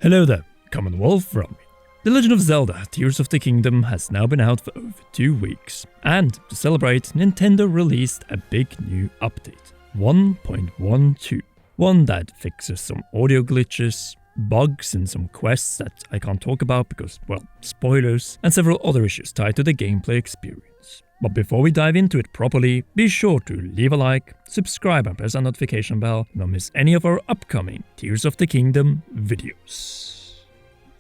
Hello there, Commonwealth from me. The Legend of Zelda Tears of the Kingdom has now been out for over 2 weeks, and to celebrate, Nintendo released a big new update, 1.12. One that fixes some audio glitches, bugs in some quests that I can't talk about because, well, spoilers, and several other issues tied to the gameplay experience. But before we dive into it properly, be sure to leave a like, subscribe and press the notification bell to not miss any of our upcoming Tears of the Kingdom videos.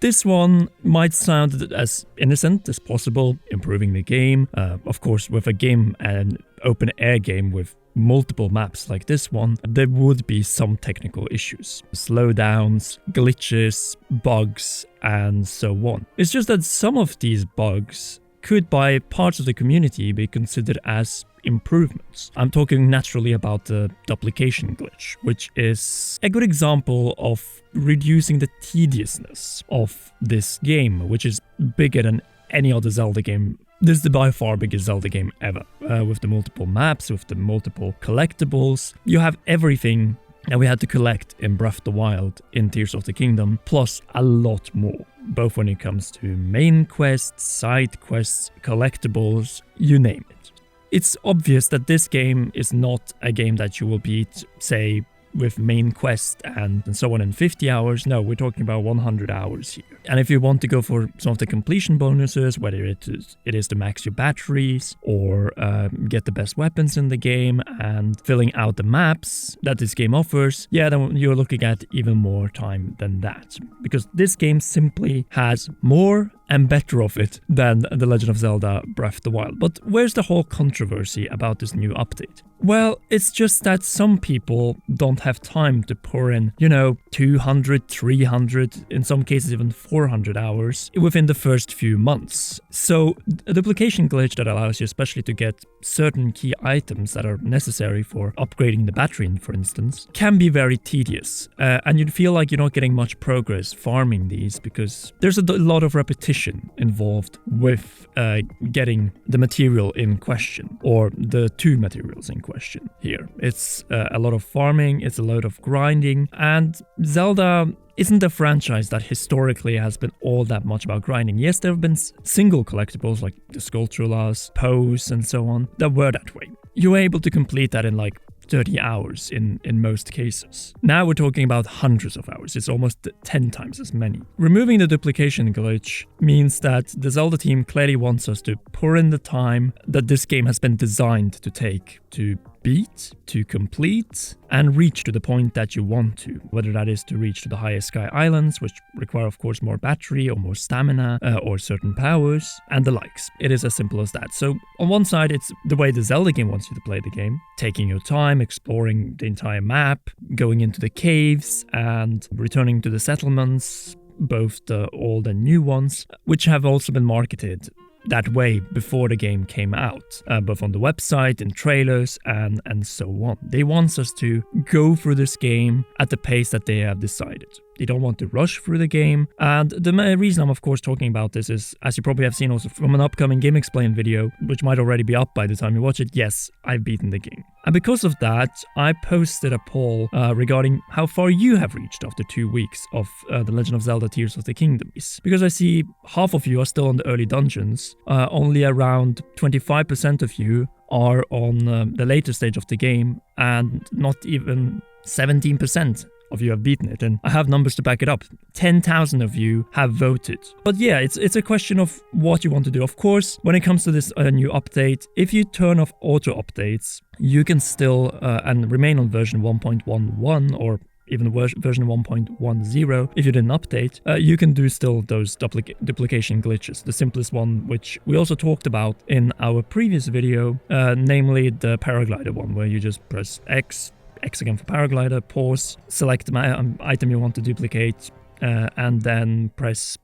This one might sound as innocent as possible, improving the game. Of course, with a game, an open air game with multiple maps like this one, there would be some technical issues. Slowdowns, glitches, bugs, and so on. It's just that some of these bugs could by parts of the community be considered as improvements. I'm talking naturally about the duplication glitch, which is a good example of reducing the tediousness of this game, which is bigger than any other Zelda game. This is the by far biggest Zelda game ever. With the multiple maps, with the multiple collectibles, you have everything that we had to collect in Breath of the Wild in Tears of the Kingdom, plus a lot more. Both when it comes to main quests, side quests, collectibles, you name it. It's obvious that this game is not a game that you will beat, say, with main quest and so on in 50 hours. No, we're talking about 100 hours here. And if you want to go for some of the completion bonuses, whether it is to max your batteries or get the best weapons in the game and filling out the maps that this game offers, yeah, then you're looking at even more time than that. Because this game simply has more and better of it than The Legend of Zelda Breath of the Wild. But where's the whole controversy about this new update? Well, it's just that some people don't have time to pour in, 200, 300, in some cases even 400 hours within the first few months. So a duplication glitch that allows you especially to get certain key items that are necessary for upgrading the battery, for instance, can be very tedious. And you'd feel like you're not getting much progress farming these because there's a lot of repetition involved with getting the material in question, or the two materials in question here. It's a lot of farming, it's a lot of grinding, and Zelda isn't a franchise that historically has been all that much about grinding. Yes, there have been single collectibles like the Skulltulas, Pose, and so on that were that way. You were able to complete that in like 30 hours in most cases. Now we're talking about hundreds of hours. It's almost 10 times as many. Removing the duplication glitch means that the Zelda team clearly wants us to pour in the time that this game has been designed to take to beat, to complete, and reach to the point that you want to. Whether that is to reach to the highest Sky Islands, which require of course more battery or more stamina or certain powers, and the likes. It is as simple as that. So on one side, it's the way the Zelda game wants you to play the game, taking your time, exploring the entire map, going into the caves and returning to the settlements, both the old and new ones, which have also been marketed that way before the game came out, both on the website, in trailers, and so on. They want us to go through this game at the pace that they have decided. They don't want to rush through the game, and the reason I'm of course talking about this is, as you probably have seen also from an upcoming Game Explain video, which might already be up by the time you watch it, yes, I've beaten the game. And because of that, I posted a poll regarding how far you have reached after 2 weeks of The Legend of Zelda Tears of the Kingdom. Because I see half of you are still in the early dungeons, only around 25% of you are on the later stage of the game, and not even 17% of you have beaten it, and I have numbers to back it up. 10,000 of you have voted. But yeah, it's a question of what you want to do. Of course, when it comes to this new update, if you turn off auto updates, you can still and remain on version 1.11 or even version 1.10 if you didn't update, you can do still those duplication glitches. The simplest one, which we also talked about in our previous video, namely the paraglider one, where you just press X again for paraglider, pause, select the item you want to duplicate, and then press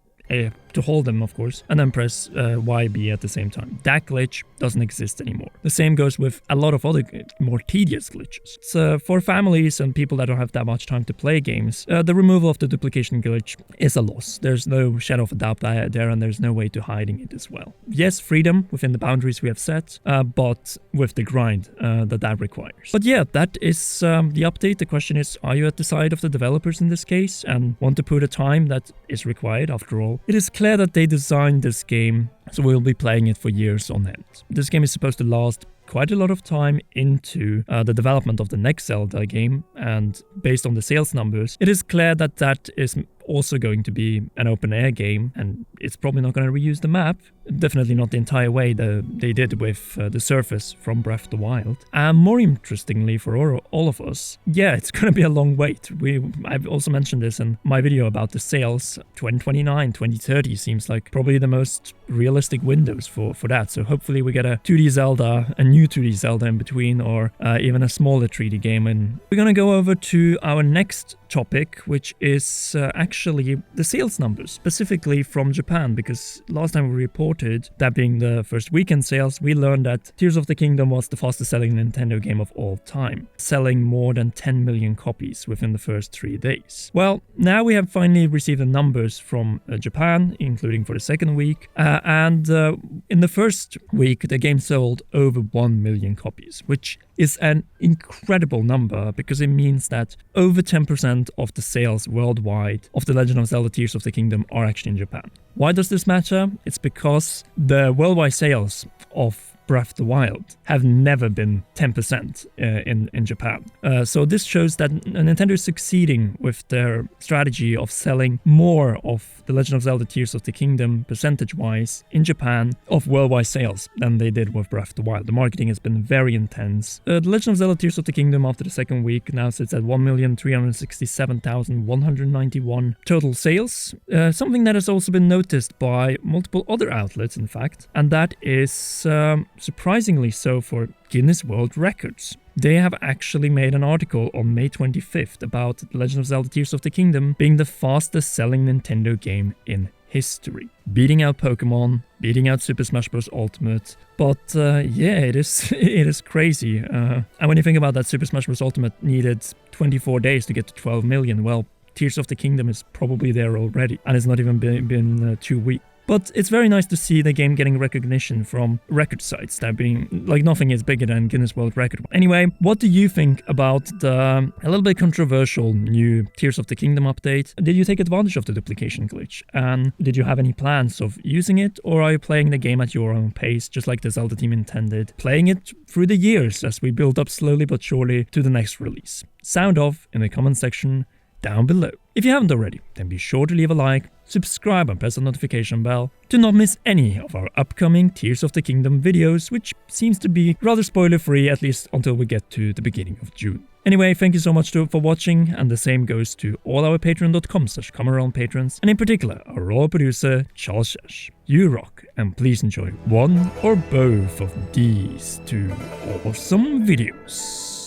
to hold them, of course, and then press YB at the same time. That glitch doesn't exist anymore. The same goes with a lot of other more tedious glitches. So for families and people that don't have that much time to play games, the removal of the duplication glitch is a loss. There's no shadow of a doubt there, and there's no way to hiding it as well. Yes, freedom within the boundaries we have set, but with the grind that requires. But yeah, that is the update. The question is, are you at the side of the developers in this case and want to put a time that is required? After all, it is clear that they designed this game, so we'll be playing it for years on end. This game is supposed to last quite a lot of time into the development of the next Zelda game, and based on the sales numbers, it is clear that that is also going to be an open air game, and it's probably not going to reuse the map. Definitely not the entire way they did with the surface from Breath of the Wild. And more interestingly for all of us, yeah, it's going to be a long wait. I've also mentioned this in my video about the sales. 2029, 2030 seems like probably the most realistic windows for that. So hopefully we get a 2D Zelda, a new 2D Zelda in between, or even a smaller 3D game. And we're going to go over to our next topic, which is actually the sales numbers, specifically from Japan, because last time we reported, that being the first weekend sales, we learned that Tears of the Kingdom was the fastest selling Nintendo game of all time, selling more than 10 million copies within the first 3 days. Well, now we have finally received the numbers from Japan, including for the second week, and in the first week the game sold over 1 million copies, which is an incredible number because it means that over 10% of the sales worldwide of The Legend of Zelda Tears of the Kingdom are actually in Japan. Why does this matter? It's because the worldwide sales of Breath of the Wild have never been 10% in Japan. So this shows that Nintendo is succeeding with their strategy of selling more of The Legend of Zelda Tears of the Kingdom percentage-wise in Japan of worldwide sales than they did with Breath of the Wild. The marketing has been very intense. The Legend of Zelda Tears of the Kingdom after the second week now sits at 1,367,191 total sales. Something that has also been noticed by multiple other outlets, in fact, and that is surprisingly so for Guinness World Records. They have actually made an article on May 25th about The Legend of Zelda Tears of the Kingdom being the fastest selling Nintendo game in history, beating out Pokemon, beating out Super Smash Bros. Ultimate. But yeah, it is crazy. And when you think about that, Super Smash Bros. Ultimate needed 24 days to get to 12 million. Well, Tears of the Kingdom is probably there already, and it's not even been 2 weeks. But it's very nice to see the game getting recognition from record sites, that being, like, nothing is bigger than Guinness World Record. Anyway, what do you think about the a little bit controversial new Tears of the Kingdom update? Did you take advantage of the duplication glitch? And did you have any plans of using it? Or are you playing the game at your own pace, just like the Zelda team intended? Playing it through the years as we build up slowly but surely to the next release? Sound off in the comment section down below. If you haven't already, then be sure to leave a like, subscribe and press the notification bell to not miss any of our upcoming Tears of the Kingdom videos, which seems to be rather spoiler free, at least until we get to the beginning of June. Anyway, thank you so much for watching, and the same goes to all our patreon.com/ComeAround patrons, and in particular our raw producer Charles Shash. You rock, and please enjoy one or both of these two awesome videos.